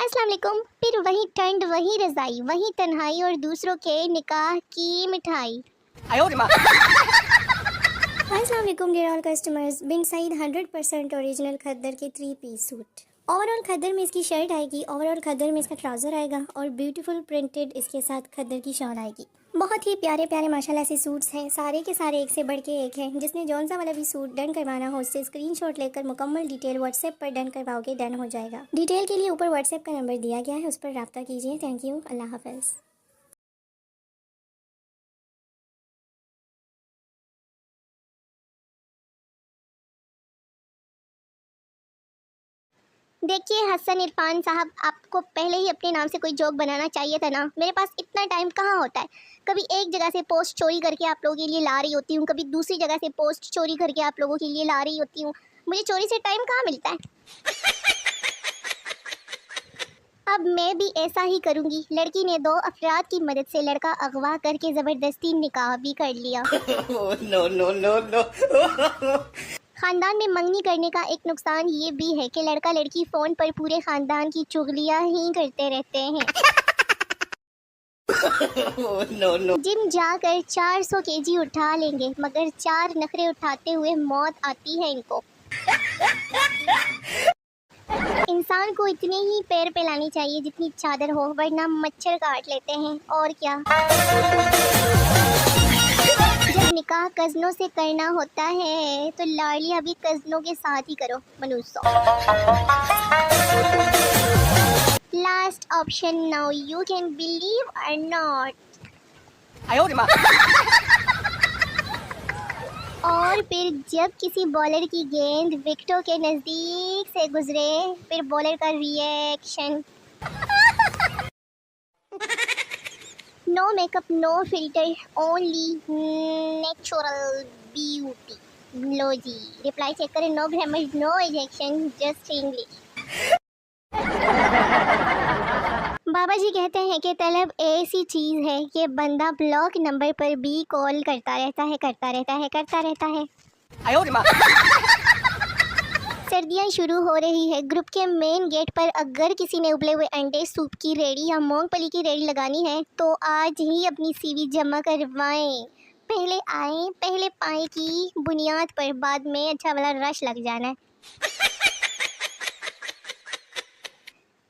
अस्सलाम वालेकुम। फिर वही ठंड, वही रज़ाई, वही तन्हाई और दूसरों के निकाह की मिठाई। अस्सलाम वालेकुम डियर ऑल कस्टमर्स। बिन सईद 100% ओरिजिनल खद्दर के 3 पीस सूट। ओवरऑल खद्दर में इसकी शर्ट आएगी, ओवरऑल खद्दर में इसका ट्राउज़र आएगा और ब्यूटीफुल प्रिंटेड इसके साथ खद्दर की शॉल आएगी। बहुत ही प्यारे प्यारे माशाल्लाह से सूट्स हैं, सारे के सारे एक से बढ़ के एक हैं। जिसने जौनसा वाला भी सूट डन करवाना हो उससे स्क्रीनशॉट लेकर मुकम्मल डिटेल व्हाट्सएप पर डन करवाओगे, डन हो जाएगा। डिटेल के लिए ऊपर व्हाट्सएप का नंबर दिया गया है, उस पर रब्ता कीजिए। थैंक यू, अल्लाह हाफ़िज़। देखिए हसन इरफान साहब, आपको पहले ही अपने नाम से कोई जोक बनाना चाहिए था ना। मेरे पास इतना टाइम कहाँ होता है। कभी एक जगह से पोस्ट चोरी करके आप लोगों के लिए ला रही होती हूँ, कभी दूसरी जगह से पोस्ट चोरी करके आप लोगों के लिए ला रही होती हूँ। मुझे चोरी से टाइम कहाँ मिलता है। अब मैं भी ऐसा ही करूँगी। लड़की ने 2 अफराद की मदद से लड़का अगवा करके ज़बरदस्ती निकाह भी कर लिया। No no no no. खानदान में मंगनी करने का एक नुकसान ये भी है कि लड़का लड़की फ़ोन पर पूरे खानदान की चुगलियाँ ही करते रहते हैं। No no. जिम जाकर 400 केजी उठा लेंगे, मगर 4 नखरे उठाते हुए मौत आती है इनको। इंसान को इतने ही पैर फैलानी चाहिए जितनी चादर हो, वरना मच्छर काट लेते हैं। और क्या। जब निकाह कज़नों से करना होता है तो लाड़ियाँ भी कज़नों के साथ ही करो मनुष्यों। Last option now, you can believe और नॉट। और फिर जब किसी बॉलर की गेंद विकेटों के नज़दीक से गुजरे, फिर बॉलर का reaction. No makeup, no filter, only natural beauty. लो जी, रिप्लाई चेक करें। No grammar, no ejection, just English. बाबा जी कहते हैं कि तलब ऐसी चीज़ है कि बंदा ब्लॉक नंबर पर भी कॉल करता रहता है, करता रहता है, करता रहता है। सर्दियाँ शुरू हो रही है। ग्रुप के मेन गेट पर अगर किसी ने उबले हुए अंडे, सूप की रेडी या मूंगफली की रेडी लगानी है तो आज ही अपनी सीवी जमा करवाएं। पहले आए पहले पाए की बुनियाद पर बाद में अच्छा वाला रश लग जाना है।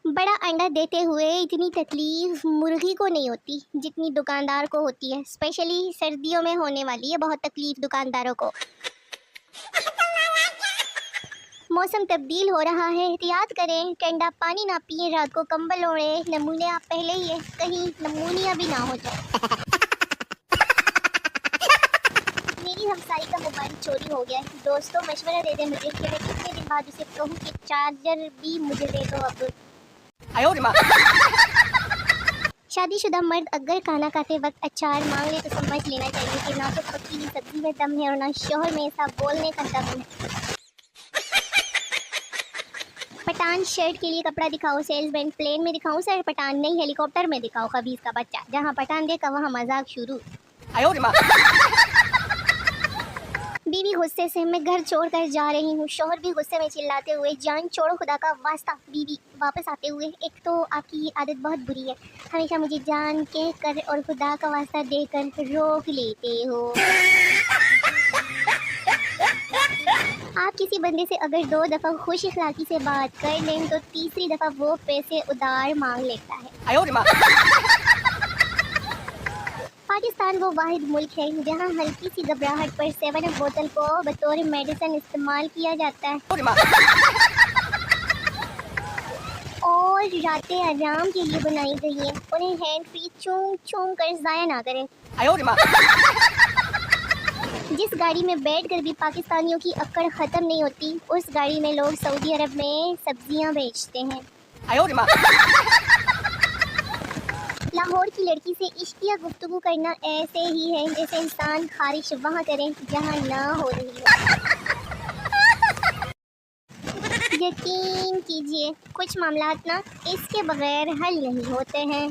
बड़ा अंडा देते हुए इतनी तकलीफ मुर्गी को नहीं होती जितनी दुकानदार को होती है। स्पेशली सर्दियों में होने वाली है बहुत तकलीफ दुकानदारों को। मौसम तब्दील हो रहा है, एहतियात करें, ठंडा पानी ना पिए, रात को कंबल ओढ़े। नमूने आप पहले ही है, कहीं नमूनिया भी ना हो जाए। मेरी हमसाई का मोबाइल चोरी हो गया है। दोस्तों मशवरा दे दे मुझे कि मैं कितने दिन बाद उसे कहूँ कि चार्जर भी मुझे दे दो अब। शादीशुदा मर्द अगर खाना खाते वक्त अचार मांग ले तो समझ लेना चाहिए कि ना तो पकी हुई सब्जी में दम है और ना शोहर में ऐसा बोलने का दम है। पठान शर्ट के लिए कपड़ा दिखाओ सेल्समैन। प्लेन में दिखाऊं सर? पठान नहीं, हेलीकॉप्टर में दिखाओ खबीज का बच्चा। जहाँ पठान देखा वहाँ मजाक शुरू। बीवी गुस्से से मैं घर छोड़ कर जा रही हूँ। शोहर भी गुस्से में चिल्लाते हुए जान छोड़ो खुदा का वास्ता। बीवी वापस आते हुए, एक तो आपकी ये आदत बहुत बुरी है, हमेशा मुझे जान कह कर और खुदा का वास्ता देकर रोक लेते हो। आप किसी बंदे से अगर 2 दफ़ा खुश इखलाकी से बात कर लें तो तीसरी दफ़ा वो पैसे उधार मांग लेता है। पाकिस्तान वो वाहिद मुल्क है जहाँ हल्की सी घबराहट पर 7 बोतल को बतौर मेडिसिन इस्तेमाल किया जाता है। और रातें आराम के लिए बनाई गई हैं, उन्हें हैंड फ्री चूम चूम कर ज़ाया ना करें। जिस गाड़ी में बैठकर भी पाकिस्तानियों की अक्कड़ ख़त्म नहीं होती, उस गाड़ी में लोग सऊदी अरब में सब्जियां बेचते हैं। लाहौर की लड़की से इश्किया गुफ्तगू करना ऐसे ही है जैसे इंसान खारिश वहाँ करें जहाँ ना हो रही हो। यकीन कीजिए कुछ मामलात ना इसके बगैर हल नहीं होते हैं।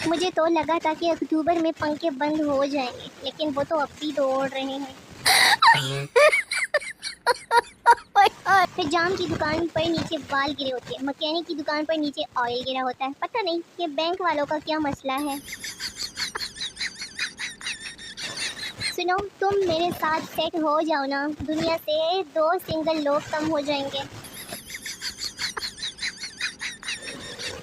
मुझे तो लगा था कि अक्टूबर में पंखे बंद हो जाएंगे, लेकिन वो तो अब भी दौड़ रहे हैं। फिर जाम की दुकान पर नीचे बाल गिरे होते हैं, मैकेनिक की दुकान पर नीचे ऑयल गिरा होता है। पता नहीं ये बैंक वालों का क्या मसला है। सुनो, तुम मेरे साथ सेट हो जाओ ना, दुनिया से 2 सिंगल लोग कम हो जाएंगे।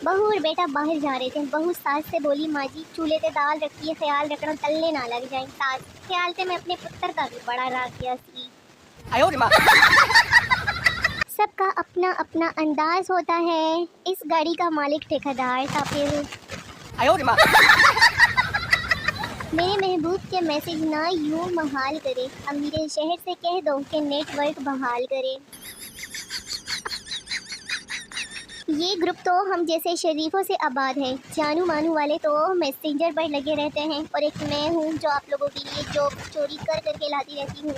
बहू और बेटा बाहर जा रहे थे। बहू सास से बोली, माँ जी चूल्हे पे दाल रखी है, ख्याल रखना तलने ना लग जाए। सास, ख्याल से मैं अपने पुत्र का भी बड़ा राख किया सी। सबका अपना अपना अंदाज होता है। इस गाड़ी का मालिक ठेकेदार था। फिर मेरे महबूब के मैसेज ना यूं महाल करे। अब मेरे शहर से कह दो कि नेटवर्क बहाल करे। ये ग्रुप तो हम जैसे शरीफों से आबाद है। जानू मानू वाले तो मैसेंजर पर लगे रहते हैं, और एक मैं हूँ जो आप लोगों के लिए जो चोरी कर करके लाती रहती हूँ।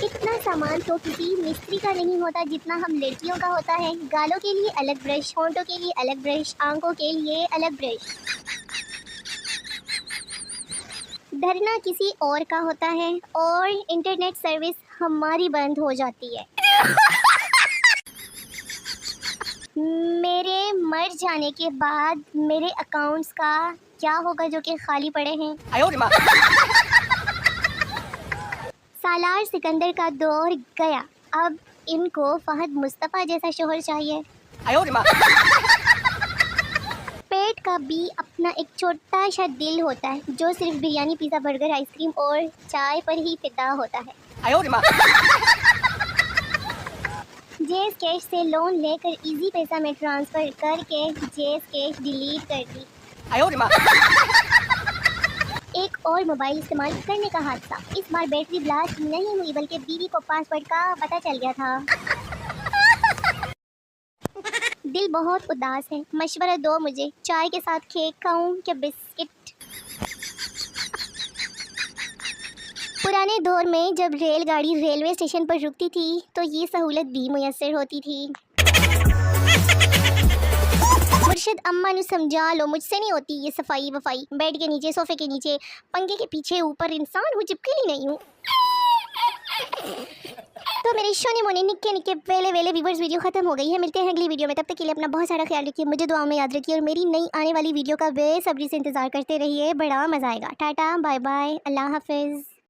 इतना सामान तो किसी मिस्त्री का नहीं होता जितना हम लड़कियों का होता है। गालों के लिए अलग ब्रश, होंठों के लिए अलग ब्रश, आंखों के लिए अलग ब्रश। धरना किसी और का होता है और इंटरनेट सर्विस हमारी बंद हो जाती है। मेरे मर जाने के बाद मेरे अकाउंट्स का क्या होगा जो कि खाली पड़े हैं। सालार सिकंदर का दौर गया। अब इनको फहद मुस्तफ़ा जैसा शोहर चाहिए। पेट का भी अपना एक छोटा सा दिल होता है जो सिर्फ बिरयानी, पिज़्ज़ा, बर्गर, आइसक्रीम और चाय पर ही फिदा होता है। जेस कैश से लोन लेकर इजी पैसा में ट्रांसफ़र करके जेस कैश डिलीट कर दी। एक और मोबाइल इस्तेमाल करने का हादसा। इस बार बैटरी ब्लास्ट नहीं हुई बल्कि बीवी को पासवर्ड का पता चल गया था। दिल बहुत उदास है, मशवरा दो मुझे, चाय के साथ केक खाऊं क्या बिस्किट। पुराने दौर में जब रेलगाड़ी रेलवे स्टेशन पर रुकती थी तो ये सहूलत भी मुयस्सर होती थी। मुर्शिद अम्मा नु समझा लो, मुझसे नहीं होती ये सफाई वफाई। बेड के नीचे, सोफे के नीचे, पंखे के पीछे, ऊपर इंसान हूँ, चिपकली नहीं हूँ। तो मेरे शोने मोने निक्के निक्के वेले वेले व्यूवर्स, वीडियो खत्म हो गई है। मिलते हैं अगली वीडियो में, तब तक के लिए अपना बहुत सारा ख्याल रखिए, मुझे दुआओं में याद रखिए और मेरी नई आने वाली वीडियो का बेसब्री से इंतजार करते रहिए। बड़ा मजा आएगा। टाटा बाय बाय, अल्लाह हाफिज़।